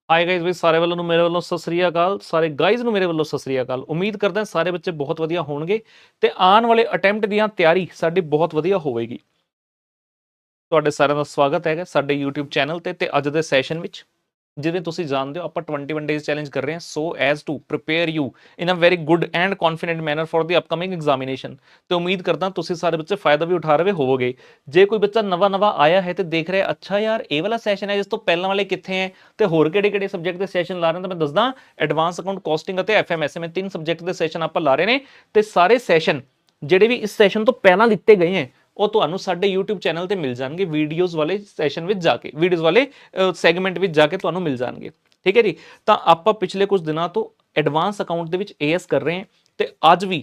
High guys ਵੀ ਸਾਰੇ ਵੱਲੋਂ ਨੂੰ ਮੇਰੇ ਵੱਲੋਂ ਸਤਿ ਸ੍ਰੀ ਅਕਾਲ, ਸਾਰੇ ਗਾਇਜ਼ ਨੂੰ ਮੇਰੇ ਵੱਲੋਂ ਸਤਿ ਸ੍ਰੀ ਅਕਾਲ। ਉਮੀਦ ਕਰਦਾ ਸਾਰੇ ਬੱਚੇ ਬਹੁਤ ਵਧੀਆ ਹੋਣਗੇ ਤੇ ਆਉਣ ਵਾਲੇ ਅਟੈਂਪਟ ਦੀਆਂ ਤਿਆਰੀ ਸਾਡੀ ਬਹੁਤ ਵਧੀਆ ਹੋਵੇਗੀ। ਤੁਹਾਡੇ ਸਾਰਿਆਂ ਦਾ ਸਵਾਗਤ ਹੈਗਾ ਸਾਡੇ YouTube ਚੈਨਲ ਤੇ ਅੱਜ ਦੇ ਸੈਸ਼ਨ ਵਿੱਚ। ਜਿਵੇਂ ਤੁਸੀਂ ਜਾਣਦੇ ਹੋ ਆਪਾਂ 21 ਡੇਜ਼ ਚੈਲੰਜ ਕਰ ਰਹੇ ਹਾਂ so as to prepare you in a very good and confident manner for the upcoming examination. ਤੇ ਉਮੀਦ ਕਰਦਾ ਤੁਸੀਂ ਸਾਰੇ ਬੱਚੇ ਫਾਇਦਾ ਵੀ ਉਠਾ ਰਹੇ ਹੋਵੋਗੇ। ਜੇ ਕੋਈ ਬੱਚਾ ਨਵਾਂ ਆਇਆ ਹੈ ਤੇ ਦੇਖ ਰਿਹਾ ਅੱਛਾ ਯਾਰ ਇਹ ਵਾਲਾ ਸੈਸ਼ਨ ਹੈ, ਇਸ ਤੋਂ ਪਹਿਲਾਂ ਵਾਲੇ ਕਿੱਥੇ ਹੈ ਤੇ ਹੋਰ ਕਿਹੜੇ ਸਬਜੈਕਟ ਦੇ ਸੈਸ਼ਨ ਲਾ ਰਹੇ ਨੇ, ਤਾਂ ਮੈਂ ਦੱਸਦਾ ਐਡਵਾਂਸ ਅਕਾਊਂਟ, ਕੋਸਟਿੰਗ ਅਤੇ ਐਫਐਮਐਸਏ ਮੈਂ 3 ਸਬਜੈਕਟ ਦੇ ਸੈਸ਼ਨ ਆਪਾਂ ਲਾ ਰਹੇ ਨੇ। ਤੇ ਸਾਰੇ ਸੈਸ਼ਨ ਜਿਹੜੇ ਵੀ ਇਸ ਸੈਸ਼ਨ ਤੋਂ ਪਹਿਲਾਂ ਦਿੱਤੇ ਗਏ ਹੈ ਉਹ ਤੁਹਾਨੂੰ ਸਾਡੇ YouTube ਚੈਨਲ ਤੇ ਮਿਲ ਜਾਣਗੇ, ਵੀਡੀਓਜ਼ ਵਾਲੇ ਸੈਸ਼ਨ ਵਿੱਚ ਜਾ ਕੇ, ਵੀਡੀਓਜ਼ ਵਾਲੇ ਸੈਗਮੈਂਟ ਵਿੱਚ ਜਾ ਕੇ ਤੁਹਾਨੂੰ ਮਿਲ ਜਾਣਗੇ। ਠੀਕ ਹੈ ਜੀ। ਤਾਂ ਆਪਾਂ ਪਿਛਲੇ ਕੁਝ ਦਿਨਾਂ ਤੋਂ ਐਡਵਾਂਸ ਅਕਾਊਂਟ ਦੇ ਵਿੱਚ ਏਐਸ ਕਰ ਰਹੇ ਹਾਂ ਤੇ ਅੱਜ ਵੀ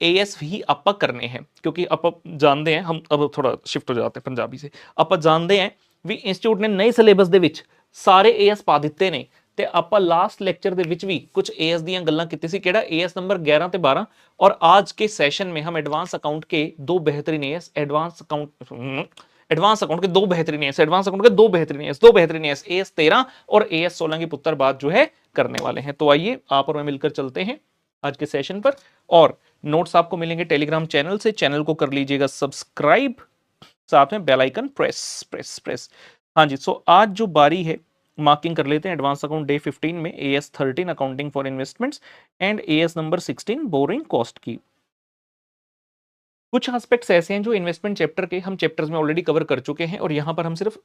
एएस ही आप करने हैं, क्योंकि आप जानते हैं, हम अब थोड़ा शिफ्ट हो जाते हैं पंजाबी से। आप जानते हैं भी इंस्टीट्यूट ने नए सिलेबस ਦੇ ਵਿੱਚ ਸਾਰੇ ਏਐਸ ਪਾ ਦਿੱਤੇ ਨੇ ਤੇ ਆਪਾਂ ਲਾਸਟ ਲੈਕਚਰ ਦੇ ਵਿੱਚ ਵੀ कुछ एएस ਦੀਆਂ ਗੱਲਾਂ ਕੀਤੀ ਸੀ, ਕਿਹੜਾ एएस नंबर 11 ਤੇ 12। और आज के सेशन में हम एडवांस अकाउंट के दो बेहतरीन एएस, एडवांस अकाउंट के दो बेहतरीन एएस, एडवांस अकाउंट के दो बेहतरीन एएस एएस 13 और एएस 16 की पुत्र बात जो है करने वाले हैं। तो आइए आप और मैं मिलकर चलते हैं आज के सेशन पर। और नोट्स आपको मिलेंगे टेलीग्राम चैनल से, चैनल को कर लीजिएगा सब्सक्राइब, साथ में bell icon press press press. हाँ जी, सो आज जो बारी है मार्किंग कर लेते हैं एडवांस अकाउंट डे 15 में as 13 accounting for investments and as number 16 borrowing cost की। कुछ एस्पेक्ट्स ऐसे हैं जो इन्वेस्टमेंट चैप्टर के हम चैप्टर्स में ऑलरेडी कवर कर चुके हैं और यहां पर हम सिर्फ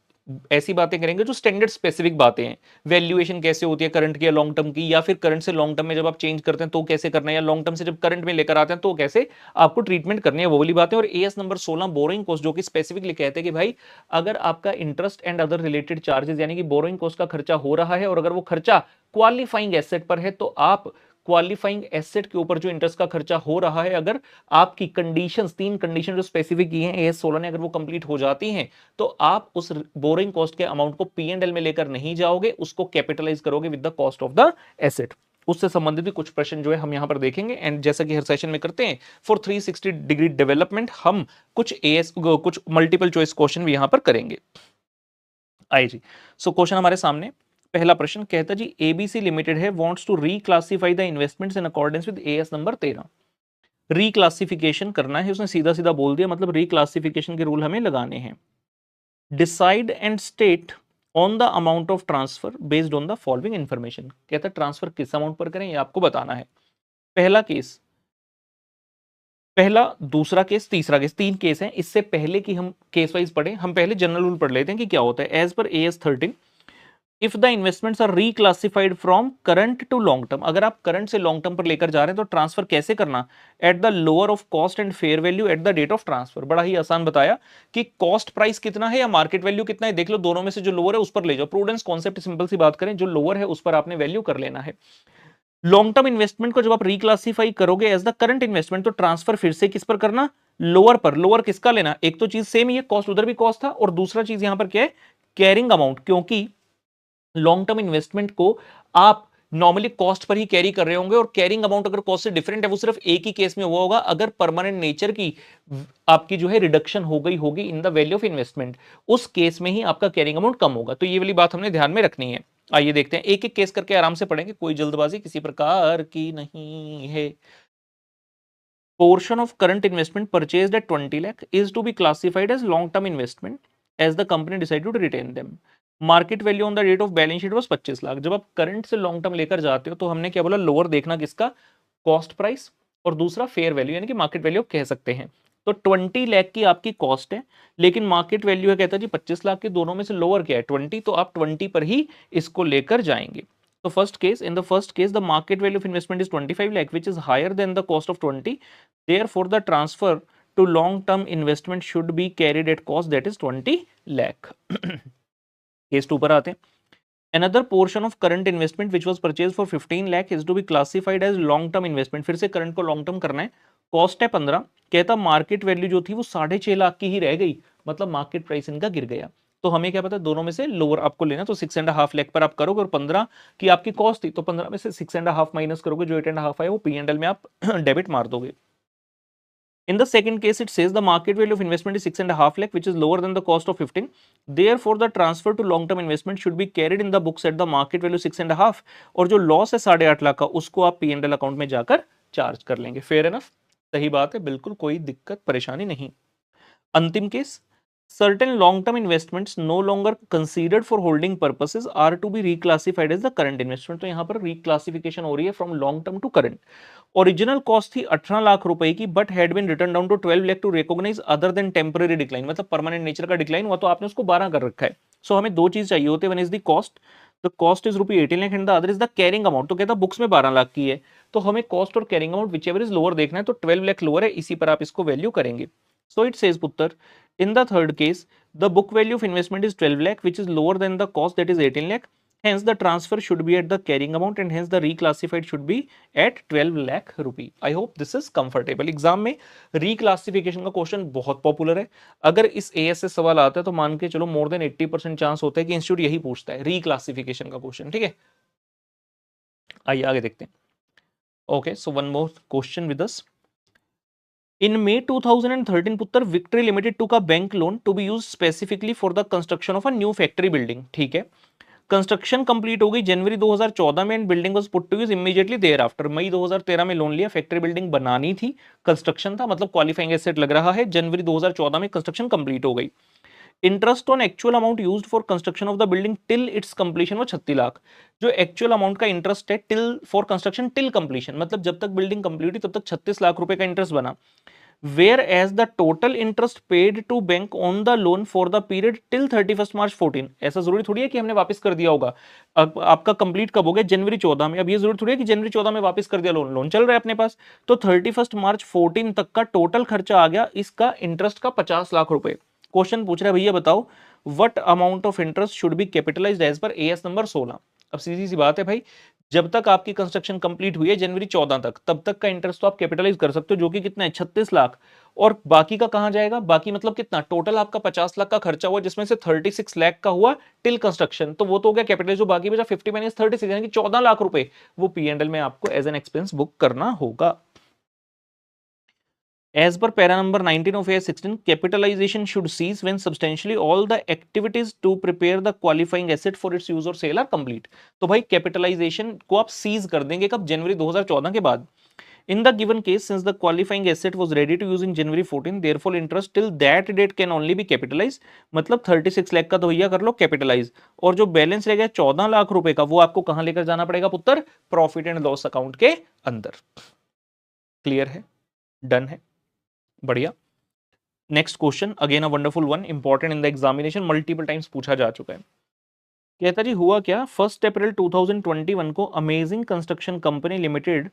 ऐसी बातें करेंगे जो स्टैंडर्ड स्पेसिफिक बातें हैं। वैल्यूएशन कैसे होती है करंट की या लॉन्ग टर्म की, या फिर करंट से लॉन्ग टर्म में जब आप चेंज करते हैं तो कैसे करना है, या लॉन्ग टर्म से जब करंट में लेकर आते हैं तो कैसे आपको ट्रीटमेंट करनी है, वो वाली बातें। और एएस नंबर 16 बोरोइंग कॉस्ट, जो कि स्पेसिफिकली कहते हैं कि भाई अगर आपका interest and other related charges यानी कि बोरोइंग कॉस्ट का खर्चा हो रहा है और अगर वो खर्चा क्वालिफाइंग एसेट पर है तो आप क्वालिफाइंग एसेट के ऊपर जो इंटरेस्ट का खर्चा हो रहा है, अगर आपकी कंडीशंस, 3 कंडीशन जो स्पेसिफिक की हैं एएस 16 ने, अगर वो कंप्लीट हो जाती हैं तो आप उस बोरिंग कॉस्ट के अमाउंट को पीएनएल में लेकर नहीं जाओगे, उसको कैपिटलाइज करोगे with the cost of the asset. उससे संबंधित भी कुछ प्रश्न जो है हम यहां पर देखेंगे। एंड जैसा कि हर सेशन में करते हैं फॉर 360 डिग्री डेवलपमेंट, हम कुछ एएस कुछ मल्टीपल चॉइस क्वेश्चन भी यहां पर करेंगे। आइए जी, सो क्वेश्चन हमारे सामने पहला प्रश्न कहता जी एबीसी लिमिटेड है wants to reclassify the investments in accordance with AS number 13। Reclassification करना है, उसने सीधा सीधा बोल दिया, मतलब रीक्लासिफिकेशन के रूल हमें लगाने हैं। Decide and state on the amount of transfer based on the following information. कहता है ट्रांसफर किस अमाउंट पर करें ये आपको बताना है। पहला केस, पहला, दूसरा केस, तीसरा केस, 3 केस हैं। इससे पहले कि हम केस वाइज पढ़े, हम पहले जनरल रूल पढ़ लेते हैं कि क्या होता है। As per AS 13 if the investments are reclassified from current to long term, अगर आप करंट से लॉन्ग टर्म पर लेकर जा रहे हैं तो ट्रांसफर कैसे करना, at the lower of cost and fair value at the date of transfer. बड़ा ही आसान बताया कि कॉस्ट प्राइस कितना है या मार्केट वैल्यू कितना है, देख लो दोनों में से जो लोअर है उस पर ले जाओ। प्रूडेंस कॉन्सेप्ट, सिंपल सी बात करें, जो लोअर है उस पर आपने वैल्यू कर लेना है। लॉन्ग टर्म इन्वेस्टमेंट को जब आप रिक्लासिफाई करोगे एज द करंट इन्वेस्टमेंट तो ट्रांसफर फिर से किस पर करना, लोअर पर। लोअर किसका लेना, एक तो चीज सेम ही है, कॉस्ट उधर भी कॉस्ट था, और दूसरा चीज यहां पर क्या है, कैरिंग अमाउंट, क्योंकि लॉन्ग टर्म इन्वेस्टमेंट को आप नॉर्मली कॉस्ट पर ही कैरी कर रहे होंगे और कैरिंग अमाउंट अगर कॉस्ट से डिफरेंट है वो सिर्फ एक ही केस में हुआ होगा, अगर परमानेंट नेचर की आपकी जो है रिडक्शन हो गई होगी in the value of investment, उस केस में ही आपका कैरिंग अमाउंट कम होगा। तो ये वाली बात हमने ध्यान में रखनी है। आइए देखते हैं, एक एक केस करके आराम से पढ़ेंगे, कोई जल्दबाजी किसी प्रकार की नहीं है। Portion of current investment purchased at 20 lakh is to be classified as long term investment as the company decided to retain them. Market value on the date of balance sheet was 25 lakh. जब आप करंट से long term लेकर जाते हो तो हमने क्या बोला, लोअर देखना किसका, कॉस्ट प्राइस, और दूसरा फेयर वैल्यू यानी कि मार्केट वैल्यू कह सकते हैं। तो 20 लाख की आपकी कॉस्ट है लेकिन मार्केट वैल्यू है कहता है जी 25 लाख के, दोनों में से लोअर क्या है 20, तो आप 20 पर ही इसको लेकर जाएंगे। तो first case, in the first case the market value of investment is 25 lakh which is higher than the cost of 20, therefore the transfer to long term investment should be carried at cost that is 20 lakh. Case 2 पर आते हैं। Another portion of current investment which was purchased for 15 lakh is to be classified as long term investment। फिर से current को long term करना है, cost है 15, कहता मार्केट वैल्यू जो थी वो 6.5 लाख की ही रह गई, मतलब मार्केट प्राइस इनका गिर गया। तो हमें क्या पता दोनों में से लोअर आपको लेना, तो 6.5 लाख पर आप करोगे और 15 की आपकी कॉस्ट थी तो 15 में से 6.5 माइनस करोगे, जो 8.5 है वो पी एंड एल में आप डेबिट मार दोगे। In the second case, it says the market value of investment is 6.5 lakh, which is lower than the cost of 15. Therefore, the transfer to long term investment should be carried in the books at the market value 6.5. और जो loss है 8.5 लाख का, उसको आप P&L account में जाकर charge कर लेंगे. फेयर एनफ, सही बात है, बिल्कुल कोई दिक्कत परेशानी नहीं. अंतिम case, certain long term investments no longer considered for holding purposes are to be reclassified as the current investment. तो यहां पर reclassification हो रही है from long term to current. Original cost थी 18 लाख रुपए की, but had been written down to 12 lakh to recognise other than temporary decline, मतलब परमानेंट नेचर का डिक्लाइन हुआ तो आपने उसको 12 कर रखा है. सो हमें दो चीज चाहिए होते हैं, one is the cost is rupee 18 lakh and the other is the carrying amount. तो कहता बुक्स में 12 लाख की है, तो हमें कॉस्ट और carrying amount which ever is lower देखना है, तो 12 लाख लोअर है, इसी पर आप इसको वैल्यू करेंगे. सो इट सेज पुत्र, in the third case the book value of investment is 12 lakh which is lower than the cost, that is 18 lakh. Hence the transfer should be at the carrying amount and hence the reclassified should be at 12 lakh rupee. I hope this is comfortable. Exam में reclassification का question बहुत popular है. अगर इस AS से सवाल आता है तो मान के चलो मोर देन 80% चांस होता है कि इंस्टीट्यूट यही पूछता है, reclassification का क्वेश्चन. ठीक है, आइए आगे देखते हैं. Okay, so one more question with us. In May 2013, Puttar Victory Limited took a bank loan to be used specifically for the construction of a new factory building. ठीक है, कंस्ट्रक्शन कंप्लीट हो गई जनवरी 2014 में and building was put to use immediately thereafter. मई 2013 में loan लिया, factory building बनानी थी, कंस्ट्रक्शन था, मतलब क्वालिफाइंग एसेट लग रहा है. जनवरी 2014 में कंस्ट्रक्शन कंप्लीट हो गई. Interest on actual amount used for construction of the building till it's completion वो 36 लाख. जो एक्चुअल अमाउंट का इंटरेस्ट है till for construction till completion, मतलब जब तक बिल्डिंग कंप्लीट हुई तब तक 36 लाख रुपए का इंटरेस्ट बना. Whereas the total interest paid to bank on the loan for the period till 31st March 14. ऐसा जरूरी थोड़ी है कि हमने वापस कर दिया होगा. आपका कंप्लीट कब हो गया, जनवरी 14 में. अब ये जरूरी थोड़ी है कि जनवरी 14 में वापस कर दिया, लोन चल रहा है अपने पास. तो 31 मार्च 14 तक का टोटल खर्चा आ गया इसका इंटरेस्ट का 50 लाख रुपए. क्वेश्चन पूछ रहा है भैया बताओ what amount of interest should be capitalised as per AS number 16. अब सीधी सी बात है भाई, जब तक आपकी कंस्ट्रक्शन कंप्लीट हुई है जनवरी 14 तक, तब तक का इंटरेस्ट तो आप कैपिटलाइज कर सकते हो, जो कि कितना है 36 लाख. और बाकी का कहां जाएगा, बाकी मतलब कितना, टोटल आपका 50 लाख का खर्चा हुआ जिसमें से 36 लाख का हुआ टिल कंस्ट्रक्शन, तो वो तो हो गया कैपिटलाइज. जो बाकी बचा 50 माइनस 36 यानी कि 14 लाख रुपए वो P&L में आपको एज एन एक्सपेंस बुक करना होगा. As per para number 19 of AS 16, capitalization should cease when substantially all the activities to prepare the qualifying asset for its use or sale are complete. तो भाई capitalisation को आप seize कर देंगे कब, जनवरी 2014 के बाद. In the given case, since the qualifying asset was ready to use in January 14, therefore interest till that date can only be capitalized. मतलब 36 लाख का तो भैया कर लो कैपिटलाइज, और जो बैलेंस रह गया 14 लाख रुपए का, वो आपको कहां लेकर जाना पड़ेगा पुत्र, प्रॉफिट एंड लॉस अकाउंट के अंदर. क्लियर है, डन है, बढ़िया. Next question again a wonderful one, important in the examination, multiple times पूछा जा चुका है. कहता जी हुआ क्या, 1 अप्रैल 2021 को Amazing Construction Company Limited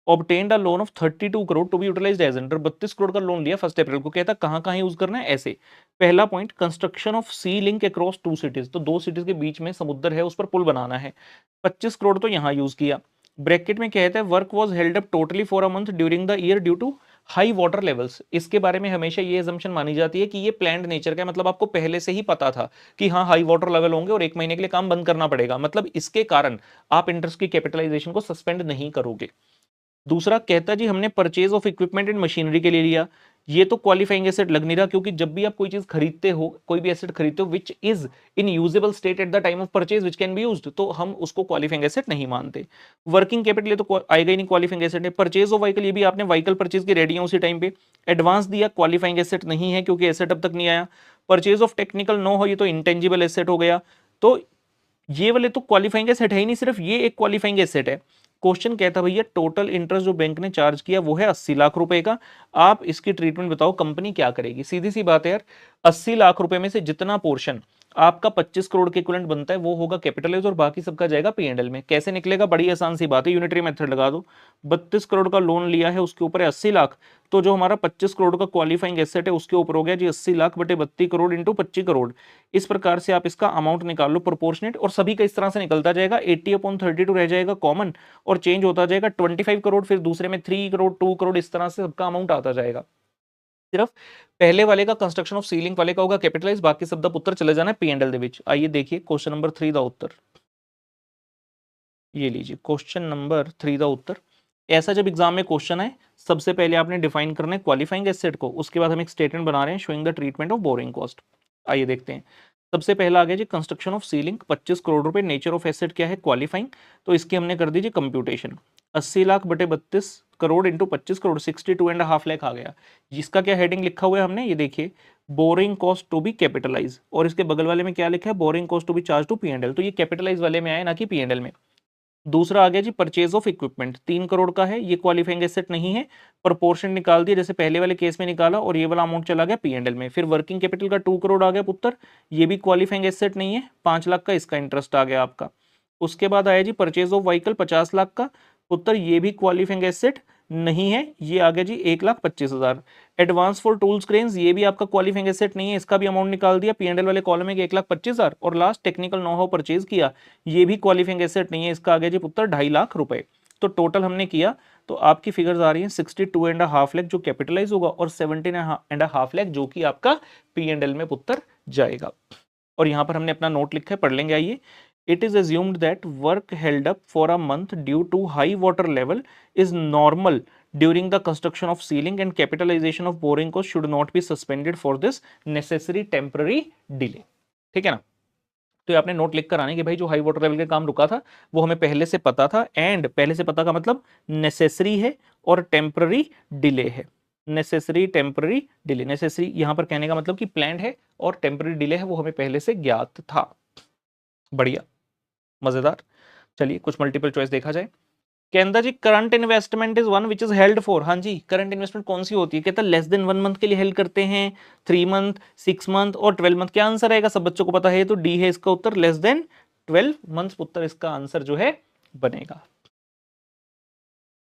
obtained a loan of 32 crore to be utilised as under. 32 crore का लोन लिया 1 अप्रैल को. कहता कहां कहां यूज करना है, ऐसे. पहला point, construction of sea link across 2 cities, तो 2 सिटीज के बीच में समुद्र है, उस पर पुल बनाना है. 25 करोड़ तो यहां यूज किया. ब्रैकेट में कहता है work was held up totally for a month during the year due to high water levels. इसके बारे में हमेशा ये एजम्पशन मानी जाती है कि ये प्लान्ड नेचर का है, मतलब आपको पहले से ही पता था कि हाँ हाई वाटर लेवल होंगे और 1 महीने के लिए काम बंद करना पड़ेगा, मतलब इसके कारण आप इंटरेस्ट की कैपिटलाइजेशन को सस्पेंड नहीं करोगे. दूसरा कहता जी हमने purchase of equipment and machinery के लिए लिया, ये तो क्वालिफाइंग एसेट लग नहीं रहा, क्योंकि जब भी आप कोई चीज खरीदते हो, कोई भी एसेट खरीदते हो which is in usable state at the time of purchase which can be used, तो हम उसको क्वालिफाइंग एसेट नहीं मानते. वर्किंग कैपिटल ये तो आएगा ही नहीं, क्वालिफाइंग एसेट है. परचेज ऑफ व्हीकल, ये भी आपने व्हीकल परचेज की रेडी है उसी टाइम पे. एडवांस दिया, क्वालिफाइंग एसेट नहीं है क्योंकि एसेट अब तक नहीं आया. परचेज ऑफ टेक्निकल नो हो, ये तो इंटेंजिबल एसेट हो गया. तो ये वाले तो क्वालिफाइंग एसेट है ही नहीं, सिर्फ ये एक क्वालिफाइंग एसेट है. क्वेश्चन कहता भैया टोटल इंटरेस्ट जो बैंक ने चार्ज किया वो है 80 लाख रुपए का. आप इसकी ट्रीटमेंट बताओ कंपनी क्या करेगी. सीधी सी बात है यार, 80 लाख रुपए में से जितना पोर्शन आपका 25 करोड़ के इक्विवेलेंट बनता है वो होगा कैपिटलाइज और बाकी सबका जाएगा P&L में. कैसे निकलेगा, बड़ी आसान सी बात है, यूनिटरी मेथड लगा दो. 32 करोड़ का लोन लिया है, उसके ऊपर है 80 लाख, तो जो हमारा 25 करोड़ का क्वालिफाइंग एसेट है उसके ऊपर हो गया जी 80 लाख बटे 32 करोड़ इंटू 25 करोड़. इस प्रकार से आप इसका अमाउंट निकाल लो प्रोपोर्शनेट, और सभी का इस तरह से निकलता जाएगा. 80/32 रह जाएगा कॉमन और चेंज होता जाएगा 25 करोड़, फिर दूसरे में 3 करोड़ 2 करोड़, इस तरह से सबका अमाउंट आता जाएगा. सिर्फ पहले वाले का कंस्ट्रक्शन ऑफ सीलिंग वाले का होगा कैपिटलाइज, बाकी सब दा पुत्र चले जाना है P&L ਦੇ ਵਿੱਚ. आइए देखिए क्वेश्चन नंबर 3 ਦਾ उत्तर, ये लीजिए क्वेश्चन नंबर 3 ਦਾ उत्तर. ऐसा जब एग्जाम में क्वेश्चन है, सबसे पहले आपने डिफाइन करना है क्वालिफाइंग एसेट को, उसके बाद हम एक स्टेटमेंट बना रहे हैं showing the treatment of borrowing cost. आइए देखते हैं। सबसे पहला आ गया जी कंस्ट्रक्शन ऑफ सीलिंग, 25 करोड़ रुपए। नेचर ऑफ एसेट क्या है? क्वालिफाइंग। तो इसकी हमने कर दीजिए कंप्यूटेशन, 80 लाख बटे 32 करोड़ इंटू 25 करोड़, 62.5 लाख आ गया। जिसका क्या हेडिंग लिखा हुआ है हमने, ये देखिए, borrowing cost to be capitalise, और इसके बगल वाले में क्या लिखा है? Borrowing cost to be charge to P&L। तो ये कैपिटलाइज वाले में आए, ना कि P&L में। दूसरा आ गया जी परचेज ऑफ इक्विपमेंट, 3 करोड़ का है, ये क्वालिफाइंग एसेट नहीं है। प्रोपोर्शन निकाल दिया जैसे पहले वाले केस में निकाला, और ये वाला अमाउंट चला गया P&L में। फिर वर्किंग कैपिटल का 2 करोड़ आ गया पुत्र, ये भी क्वालिफाइंग एसेट नहीं है, 5 लाख का इसका इंटरेस्ट आ गया आपका। उसके बाद आया जी परचेज ऑफ व्हीकल, 50 लाख का पुत्र, ये भी क्वालिफाइंग एसेट नहीं है, ये आ गया जी 1,25,000। एडवांस फॉर टूल्स क्रेन्स, ये भी आपका क्वालिफाइंग एसेट नहीं है, इसका भी अमाउंट निकाल दिया P&L वाले कॉलम में 1,25,000। और last technical know how purchase किया, ये भी क्वालिफाइंग एसेट नहीं है, इसका आ गया जी पुत्र 2.5 लाख रुपए। तो टोटल हमने किया तो आपकी फिगर्स आ रही हैं 62.5 लाख जो कैपिटलाइज होगा, और 17.5 लाख जो कि आपका P&L में पुत्र जाएगा। और यहां पर हमने अपना नोट लिखा है, पढ़ लेंगे आइए। It is assumed that work held up for a month due to high water level is normal during the construction of ceiling, and capitalization of borrowing cost should not be suspended for this necessary temporary delay। ठीक है ना? तो ये आपने note लिख कर आने कि भाई जो हाई वाटर लेवल का काम रुका था वो हमें पहले से पता था, एंड पहले से पता का मतलब नेसेसरी है और टेम्पररी डिले है। नेसेसरी टेम्पररी डिले, नेसेसरी यहां पर कहने का मतलब कि प्लान्ड है, और टेम्पररी डिले है वो हमें पहले से ज्ञात था। बढ़िया, मजेदार। चलिए कुछ मल्टीपल चॉइस देखा जाए। कहता जी current investment is one which is held for, हाँ जी, करंट इन्वेस्टमेंट कौन सी होती है? कहता लेस देन 1 मंथ के लिए हेल्ड करते हैं, 3 मंथ, 6 मंथ और 12 मंथ। क्या आंसर आएगा? सब बच्चों को पता है, तो डी है इसका उत्तर, लेस देन 12 मंथ उत्तर इसका आंसर जो है बनेगा।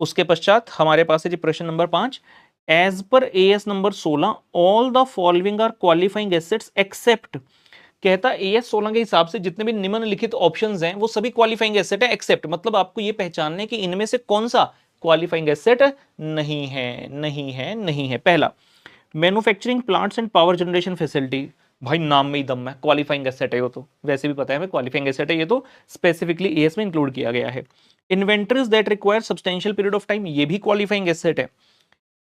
उसके पश्चात हमारे पास है जी प्रश्न number 5। As per AS number 16 all the following are qualifying assets except, कहता AS 16 के हिसाब से जितने भी निम्नलिखित ऑप्शंस हैं वो सभी क्वालिफाइंग एसेट है, एक्सेप्ट मतलब आपको ये पहचानना है कि इनमें से कौन सा क्वालिफाइंग एसेट नहीं है, नहीं है, नहीं है। पहला, manufacturing plants and power generation facility, भाई नाम में ही दम है, क्वालिफाइंग एसेट है वो तो, वैसे भी पता है हमें क्वालिफाइंग एसेट है, ये तो स्पेसिफिकली AS में इंक्लूड किया गया है। Inventories that require substantial period of time, ये भी क्वालिफाइंग एसेट है।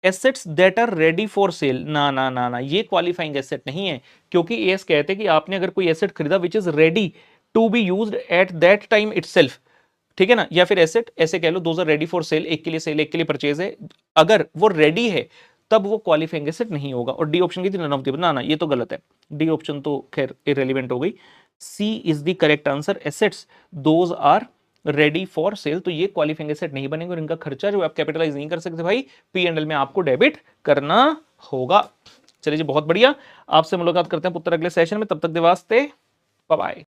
Assets that are ready for sale, ना ना ना ना, ये क्वालिफाइंग एसेट नहीं है, क्योंकि एस कहते हैं कि आपने अगर कोई एसेट खरीदा which is ready to be used at that time itself, ठीक है ना, या फिर एसेट ऐसे कह लो those are ready for sale, एक के लिए सेल एक के लिए परचेज है, अगर वो रेडी है तब वो क्वालिफाइंग एसेट नहीं होगा। और डी ऑप्शन की थी नन ऑफ द, ना ना ये तो गलत है, डी ऑप्शन तो खैर इररिलेवेंट हो गई। C is the correct answer, assets those are ready for sale, तो ये क्वालिफाइंग एसेट नहीं बनेंगे, और इनका खर्चा जो आप कैपिटलाइज नहीं कर सकते भाई, P&L में आपको डेबिट करना होगा। चलिए जी बहुत बढ़िया, आपसे मुलाकात करते हैं पुत्र अगले सेशन में, तब तक दिवास्ते, बाय बाय।